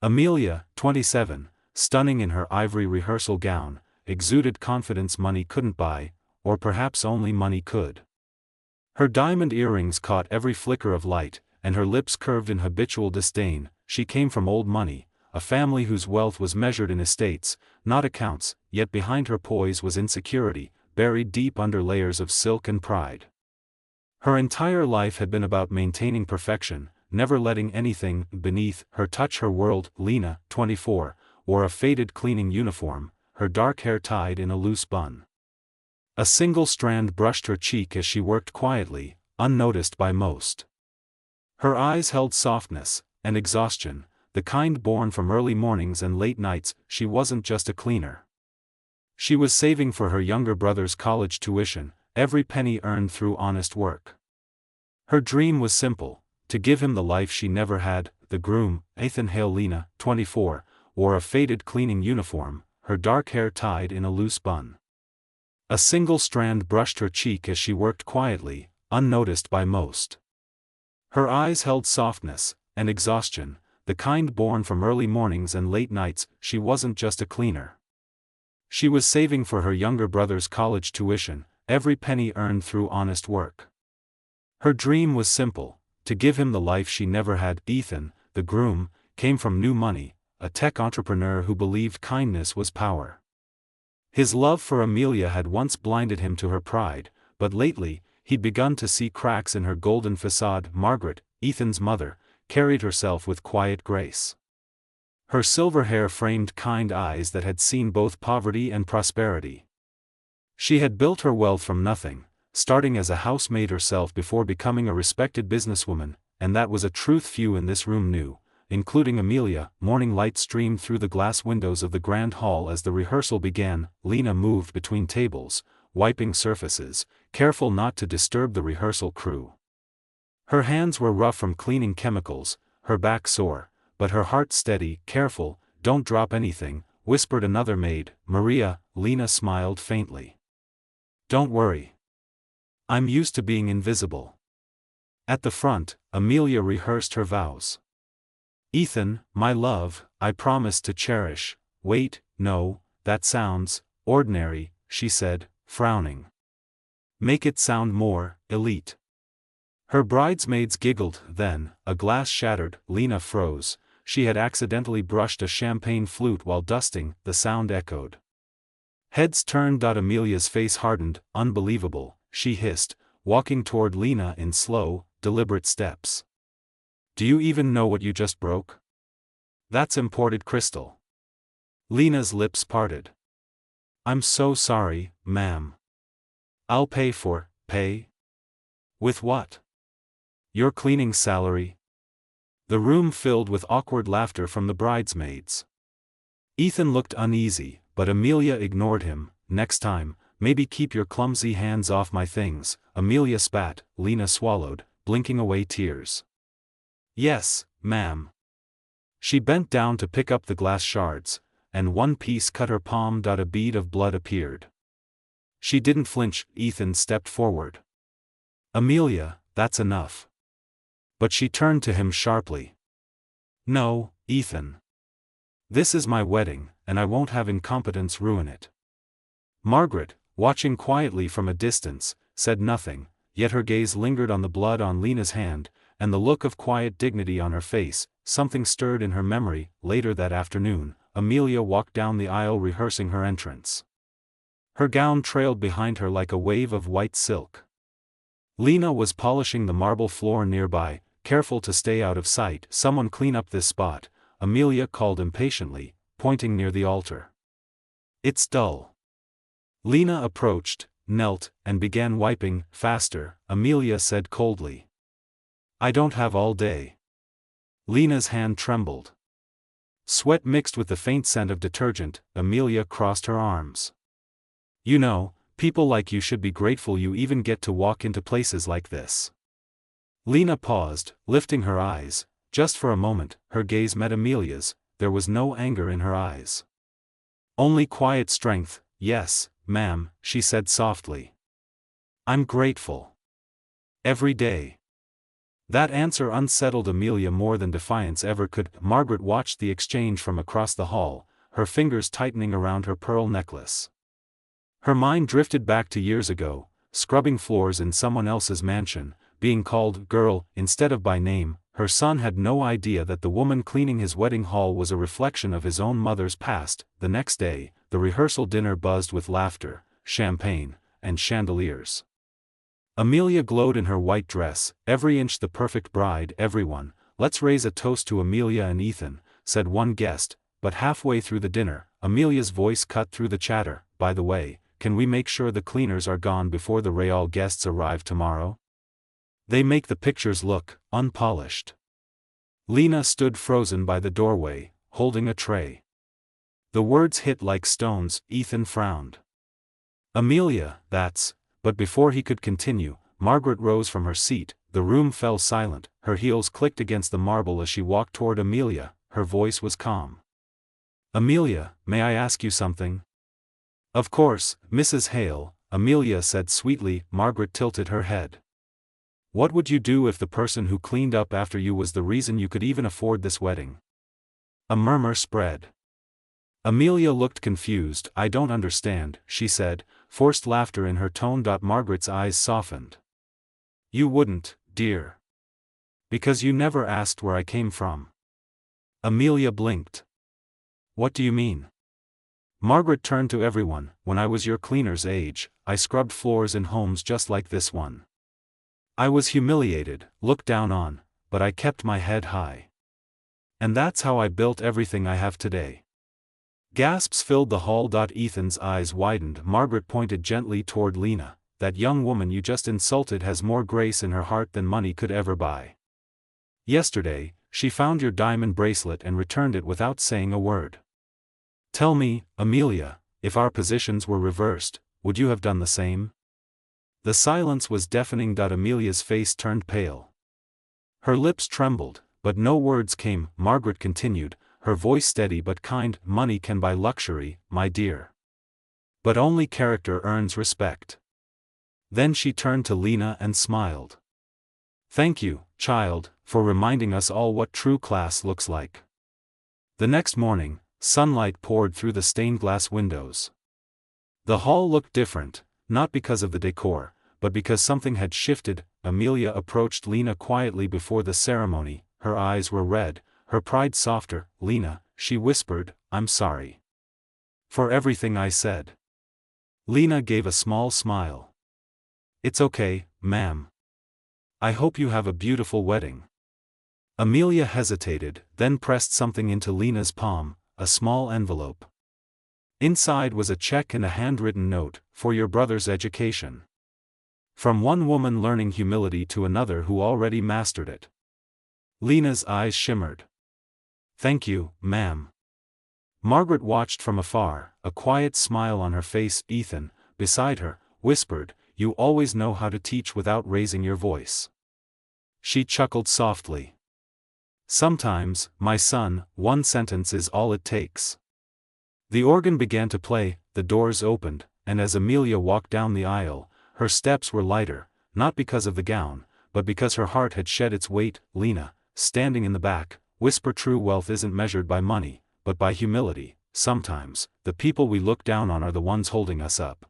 Amelia, 27, stunning in her ivory rehearsal gown, exuded confidence money couldn't buy, or perhaps only money could. Her diamond earrings caught every flicker of light, and her lips curved in habitual disdain. She came from old money, a family whose wealth was measured in estates, not accounts, yet behind her poise was insecurity, buried deep under layers of silk and pride. Her entire life had been about maintaining perfection, never letting anything beneath her touch her world. Lena, 24, wore a faded cleaning uniform, her dark hair tied in a loose bun. A single strand brushed her cheek as she worked quietly, unnoticed by most. Her eyes held softness and exhaustion, the kind born from early mornings and late nights. She wasn't just a cleaner. She was saving for her younger brother's college tuition, every penny earned through honest work. Her dream was simple: to give him the life she never had. The groom, Ethan Hale. Lena, 24, wore a faded cleaning uniform, her dark hair tied in a loose bun. A single strand brushed her cheek as she worked quietly, unnoticed by most. Her eyes held softness and exhaustion, the kind born from early mornings and late nights. She wasn't just a cleaner. She was saving for her younger brother's college tuition, every penny earned through honest work. Her dream was simple: to give him the life she never had. Ethan, the groom, came from new money, a tech entrepreneur who believed kindness was power. His love for Amelia had once blinded him to her pride, but lately, he'd begun to see cracks in her golden facade. Margaret, Ethan's mother, carried herself with quiet grace. Her silver hair framed kind eyes that had seen both poverty and prosperity. She had built her wealth from nothing, starting as a housemaid herself before becoming a respected businesswoman, and that was a truth few in this room knew, including Amelia. Morning light streamed through the glass windows of the grand hall as the rehearsal began. Lena moved between tables, wiping surfaces, careful not to disturb the rehearsal crew. Her hands were rough from cleaning chemicals, her back sore, but her heart steady. "Careful, don't drop anything," whispered another maid, Maria. Lena smiled faintly. "Don't worry. I'm used to being invisible." At the front, Amelia rehearsed her vows. "Ethan, my love, I promise to cherish." "Wait, no, that sounds ordinary," she said, frowning. "Make it sound more elite." Her bridesmaids giggled. Then, a glass shattered. Lena froze. She had accidentally brushed a champagne flute while dusting. The sound echoed. Heads turned. Amelia's face hardened. "Unbelievable," she hissed, walking toward Lena in slow, deliberate steps. "Do you even know what you just broke? That's imported crystal." Lena's lips parted. "I'm so sorry, ma'am." "I'll pay for." "Pay? With what? Your cleaning salary?" The room filled with awkward laughter from the bridesmaids. Ethan looked uneasy, but Amelia ignored him. "Next time, maybe keep your clumsy hands off my things." Amelia spat. Lena swallowed, blinking away tears. "Yes, ma'am." She bent down to pick up the glass shards, and one piece cut her palm. A bead of blood appeared. She didn't flinch. Ethan stepped forward. "Amelia, that's enough." But she turned to him sharply. "No, Ethan. This is my wedding, and I won't have incompetence ruin it." Margaret, watching quietly from a distance, said nothing, yet her gaze lingered on the blood on Lena's hand, and the look of quiet dignity on her face. Something stirred in her memory. Later that afternoon, Amelia walked down the aisle rehearsing her entrance. Her gown trailed behind her like a wave of white silk. Lena was polishing the marble floor nearby, careful to stay out of sight. "Someone clean up this spot," Amelia called impatiently, pointing near the altar. "It's dull." Lena approached, knelt, and began wiping. "Faster," Amelia said coldly. "I don't have all day." Lena's hand trembled. Sweat mixed with the faint scent of detergent. Amelia crossed her arms. "You know, people like you should be grateful you even get to walk into places like this." Lena paused, lifting her eyes. Just for a moment, her gaze met Amelia's. There was no anger in her eyes. Only quiet strength. "Yes, ma'am," she said softly. "I'm grateful. Every day." That answer unsettled Amelia more than defiance ever could. Margaret watched the exchange from across the hall, her fingers tightening around her pearl necklace. Her mind drifted back to years ago, scrubbing floors in someone else's mansion, being called girl instead of by name. Her son had no idea that the woman cleaning his wedding hall was a reflection of his own mother's past. The next day, the rehearsal dinner buzzed with laughter, champagne, and chandeliers. Amelia glowed in her white dress, every inch the perfect bride. Everyone, let's raise a toast to Amelia and Ethan, said one guest, but halfway through the dinner, Amelia's voice cut through the chatter. By the way, can we make sure the cleaners are gone before the real guests arrive tomorrow? They make the pictures look unpolished. Lena stood frozen by the doorway, holding a tray. The words hit like stones. Ethan frowned. Amelia, that's... But before he could continue, Margaret rose from her seat. The room fell silent, her heels clicked against the marble as she walked toward Amelia. Her voice was calm. Amelia, may I ask you something? Of course, Mrs. Hale, Amelia said sweetly. Margaret tilted her head. What would you do if the person who cleaned up after you was the reason you could even afford this wedding? A murmur spread. Amelia looked confused. I don't understand, she said, forced laughter in her tone. Margaret's eyes softened. You wouldn't, dear. Because you never asked where I came from. Amelia blinked. What do you mean? Margaret turned to everyone. When I was your cleaner's age, I scrubbed floors in homes just like this one. I was humiliated, looked down on, but I kept my head high. And that's how I built everything I have today. Gasps filled the hall. Ethan's eyes widened. Margaret pointed gently toward Lena. That young woman you just insulted has more grace in her heart than money could ever buy. Yesterday, she found your diamond bracelet and returned it without saying a word. Tell me, Amelia, if our positions were reversed, would you have done the same? The silence was deafening. Amelia's face turned pale. Her lips trembled, but no words came. Margaret continued, her voice steady but kind. Money can buy luxury, my dear. But only character earns respect. Then she turned to Lena and smiled. Thank you, child, for reminding us all what true class looks like. The next morning, sunlight poured through the stained glass windows. The hall looked different, not because of the decor, but because something had shifted. Amelia approached Lena quietly before the ceremony. Her eyes were red, her pride softer. Lena, she whispered, I'm sorry. For everything I said. Lena gave a small smile. It's okay, ma'am. I hope you have a beautiful wedding. Amelia hesitated, then pressed something into Lena's palm, a small envelope. Inside was a check and a handwritten note, for your brother's education. From one woman learning humility to another who already mastered it. Lena's eyes shimmered. Thank you, ma'am. Margaret watched from afar, a quiet smile on her face. Ethan, beside her, whispered, you always know how to teach without raising your voice. She chuckled softly. Sometimes, my son, one sentence is all it takes. The organ began to play, the doors opened, and as Amelia walked down the aisle, her steps were lighter, not because of the gown, but because her heart had shed its weight. Lena, standing in the back, whispered, true wealth isn't measured by money, but by humility. Sometimes, the people we look down on are the ones holding us up.